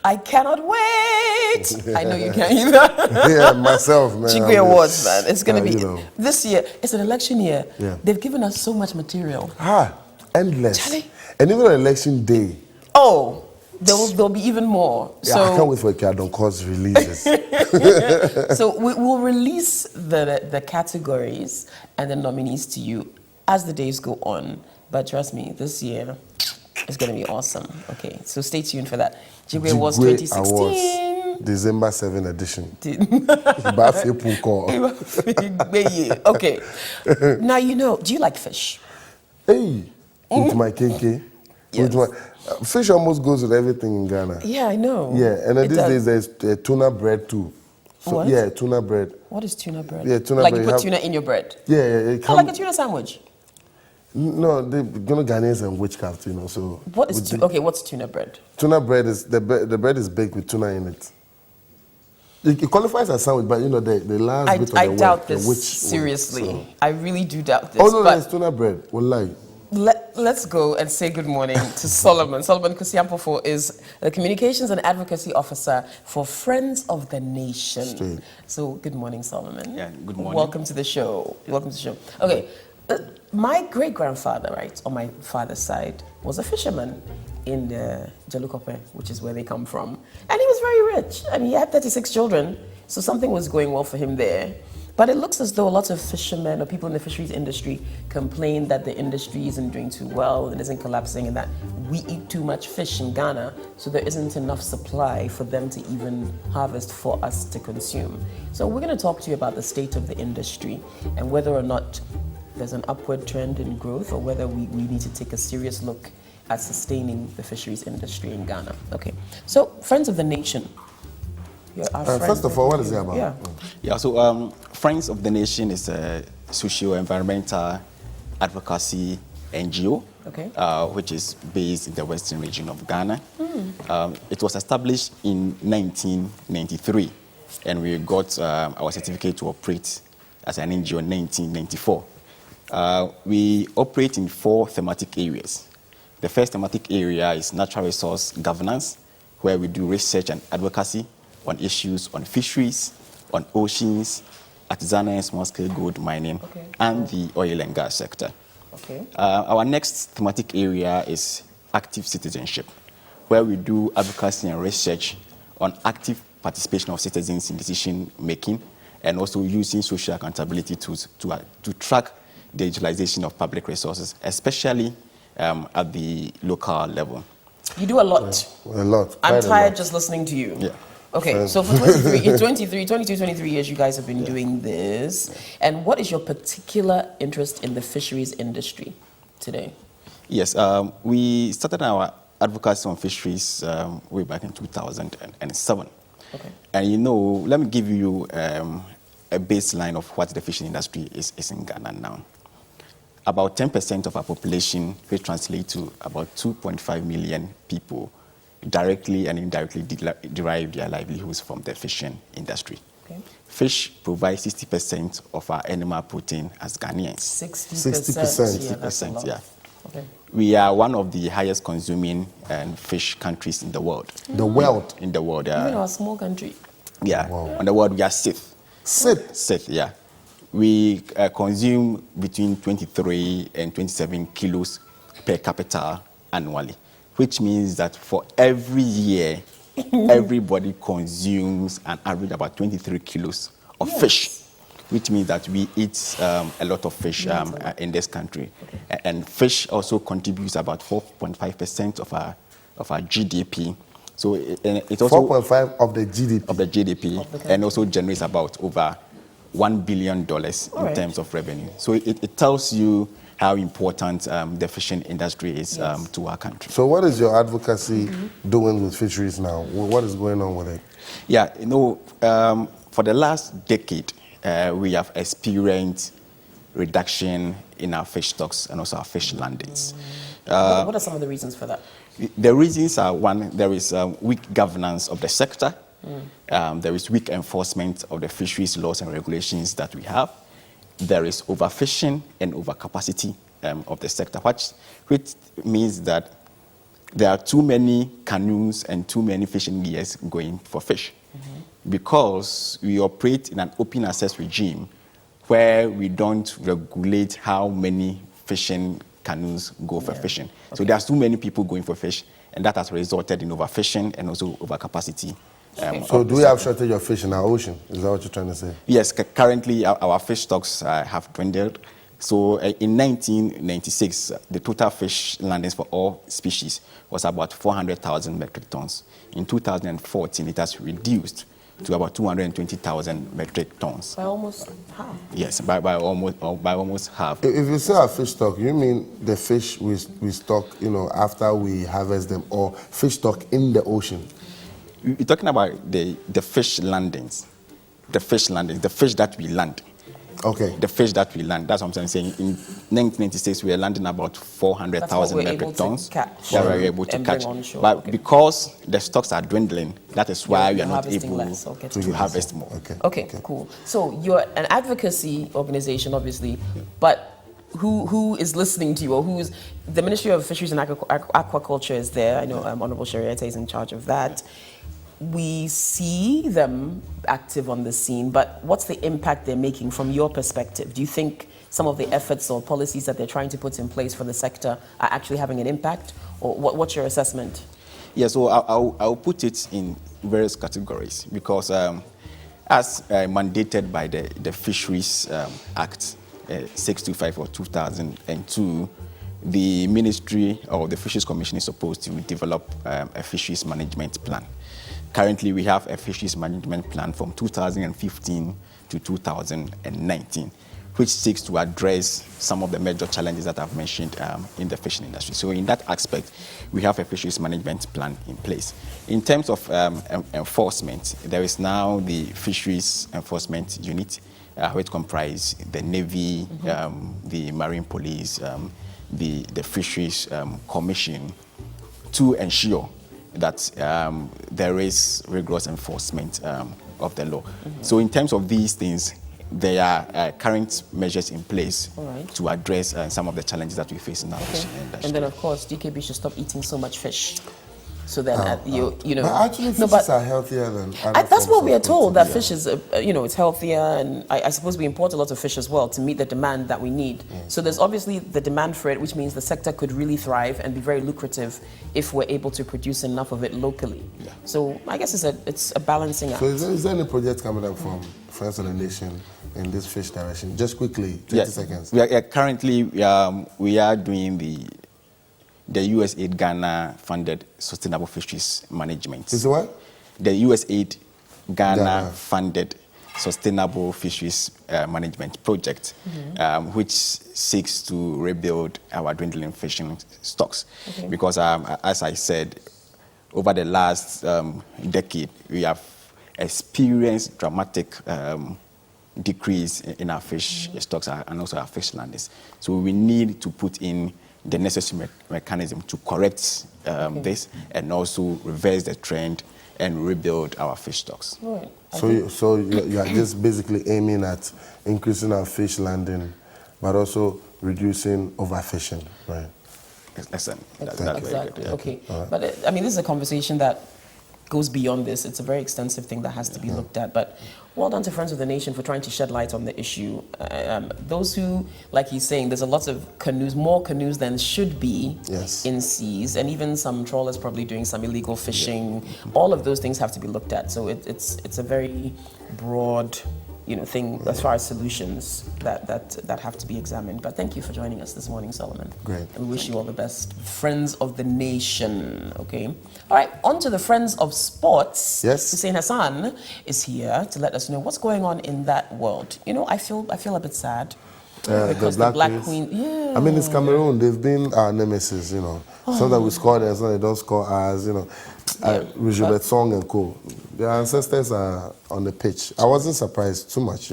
I cannot wait. I know you can't either. Yeah, myself, man. Agyei Awards, man. It's going to be, you know. this year, it's an election year. Yeah. They've given us so much material. Endless. Charlie. And even on election day. Oh, there'll be even more. Yeah, So, I can't wait for Cadon Cause releases. So we'll release the categories and the nominees to you as the days go on. But trust me, this year is going to be awesome. Okay, so stay tuned for that. Agyei Awards 2016. December 7 edition. Okay. Now, do you like fish? Hey, with my KK. Yes. Fish almost goes with everything in Ghana. Yeah, I know. Yeah, and then these days there's tuna bread too. So, what? Yeah, tuna bread. What is tuna bread? Yeah, tuna like bread. You put tuna in your bread? Yeah. Like a tuna sandwich? No, they're gonna Ghanaians and witchcraft, so. What is what's tuna bread? Tuna bread is, the bread is baked with tuna in it. It qualifies as sandwich, but the last bit of I the doubt word, this, seriously. So. I really do doubt this. Oh, no, it's tuna bread. Wallahi. Let's go and say good morning to Solomon. Solomon Kusiampofo is the Communications and Advocacy Officer for Friends of the Nation. Straight. So, good morning, Solomon. Yeah, good morning. Welcome to the show. Okay, my great-grandfather, right, on my father's side, was a fisherman in the Jalukope, which is where they come from. And he was very rich. I mean, he had 36 children, so something was going well for him there. But it looks as though a lot of fishermen or people in the fisheries industry complain that the industry isn't doing too well and isn't collapsing, and that we eat too much fish in Ghana, so there isn't enough supply for them to even harvest for us to consume. So we're going to talk to you about the state of the industry and whether or not there's an upward trend in growth, or whether we need to take a serious look at sustaining the fisheries industry in Ghana. Okay, so Friends of the Nation. First of all, what is it about? Yeah, so Friends of the Nation is a socio-environmental advocacy NGO, okay. Which is based in the western region of Ghana. It was established in 1993, and we got our certificate to operate as an NGO in 1994. We operate in 4 thematic areas. The first thematic area is natural resource governance, where we do research and advocacy on issues on fisheries, on oceans, artisanal and small-scale gold mining, okay. and the oil and gas sector. Okay. Our next thematic area is active citizenship, where we do advocacy and research on active participation of citizens in decision-making, and also using social accountability to track the utilization of public resources, especially at the local level. You do a lot. A lot. I'm tired just listening to you. Yeah. Okay, so for 23 years, you guys have been doing this. And what is your particular interest in the fisheries industry today? Yes, we started our advocacy on fisheries way back in 2007. Okay. And let me give you a baseline of what the fishing industry is in Ghana now. About 10% of our population, which translates to about 2.5 million people, directly and indirectly derive their livelihoods from the fishing industry. Okay. Fish provides 60% of our animal protein as Ghanaians. 60%. 60%, yeah. Okay. We are one of the highest consuming fish countries in the world. The world? In the world, Even our small country. Yeah. Wow. In the world, we are sixth. Sixth, yeah. We consume between 23 and 27 kilos per capita annually, which means that for every year, everybody consumes an average about 23 kilos of fish, which means that we eat a lot of fish in this country. Okay. And fish also contributes about 4.5% of our GDP. So it also 4.5 of the GDP. Of the GDP, and also generates about over $1 billion in terms of revenue. So it tells you how important the fishing industry is to our country. So what is your advocacy doing with fisheries now? What is going on with it? Yeah, for the last decade, we have experienced reduction in our fish stocks and also our fish landings. What are some of the reasons for that? The reasons are, one, there is weak governance of the sector. There is weak enforcement of the fisheries laws and regulations that we have. There is overfishing and overcapacity of the sector, which means that there are too many canoes and too many fishing gears going for fish. Because we operate in an open access regime where we don't regulate how many fishing canoes go for fishing. So there's too many people going for fish, and that has resulted in overfishing and also overcapacity. So do we have shortage of fish in our ocean? Is that what you're trying to say? Yes, currently our fish stocks have dwindled. So in 1996, the total fish landings for all species was about 400,000 metric tons. In 2014, it has reduced to about 220,000 metric tons. By almost half. Yes, by almost half. If you say our fish stock, you mean the fish we stock, after we harvest them, or fish stock in the ocean? You're talking about the fish landings, the fish that we land. Okay. The fish that we land. That's what I'm saying. In 1996, we were landing about 400,000 metric tons that we were able to catch. But because the stocks are dwindling, that is why we are not able to harvest more. Okay, cool. So you're an advocacy organization, obviously, but who is listening to you, or who's the Ministry of Fisheries and Aquaculture is there? I know Honorable Shariata is in charge of that. We see them active on the scene, but what's the impact they're making from your perspective? Do you think some of the efforts or policies that they're trying to put in place for the sector are actually having an impact? Or what's your assessment? Yeah, so I'll put it in various categories because as mandated by the Fisheries Act 625 of 2002, the Ministry or the Fisheries Commission is supposed to develop a fisheries management plan. Currently, we have a fisheries management plan from 2015 to 2019, which seeks to address some of the major challenges that I've mentioned in the fishing industry. So in that aspect, we have a fisheries management plan in place. In terms of enforcement, there is now the Fisheries Enforcement Unit, which comprises the Navy, the Marine Police, the Fisheries Commission, to ensure that there is rigorous enforcement of the law. So in terms of these things, there are current measures in place to address some of the challenges that we face in our fishing industry. And then, of course, DKB should stop eating so much fish. So then, you know. But actually, fishes are healthier than other that's what we are forms of told, that protein. fish is, it's healthier. And I suppose we import a lot of fish as well to meet the demand that we need. So there's obviously the demand for it, which means the sector could really thrive and be very lucrative if we're able to produce enough of it locally. So I guess it's a balancing act. So is there any project coming up from Friends of the Nation in this fish direction? Just quickly, 20 seconds. We are currently, we are doing the USAID Ghana funded sustainable fisheries management. Is it what? The USAID Ghana funded sustainable fisheries management project, which seeks to rebuild our dwindling fishing stocks. Because as I said, over the last decade, we have experienced dramatic decrease in our fish stocks and also our fish landings. So we need to put in the necessary mechanism to correct this and also reverse the trend and rebuild our fish stocks. So you are just basically aiming at increasing our fish landing, but also reducing overfishing, right? Excellent. Exactly. Okay. But I mean, this is a conversation that goes beyond this. It's a very extensive thing that has to be looked at. But well done to Friends of the Nation for trying to shed light on the issue. Those who, like he's saying, there's a lot of canoes, more canoes than should be in seas, and even some trawlers probably doing some illegal fishing. All of those things have to be looked at. So it's a very broad thing as far as solutions that have to be examined. But thank you for joining us this morning, Solomon. Great. And we wish you all the best. Friends of the Nation, okay? All right, on to the Friends of Sports. Yes. Hussein Hassan is here to let us know what's going on in that world. I feel a bit sad. Because the Black Queen, I mean, it's Cameroon. They've been our nemesis, Sometimes we score them, sometimes they don't score ours, Rijubert Song and co. Their ancestors are on the pitch. I wasn't surprised too much,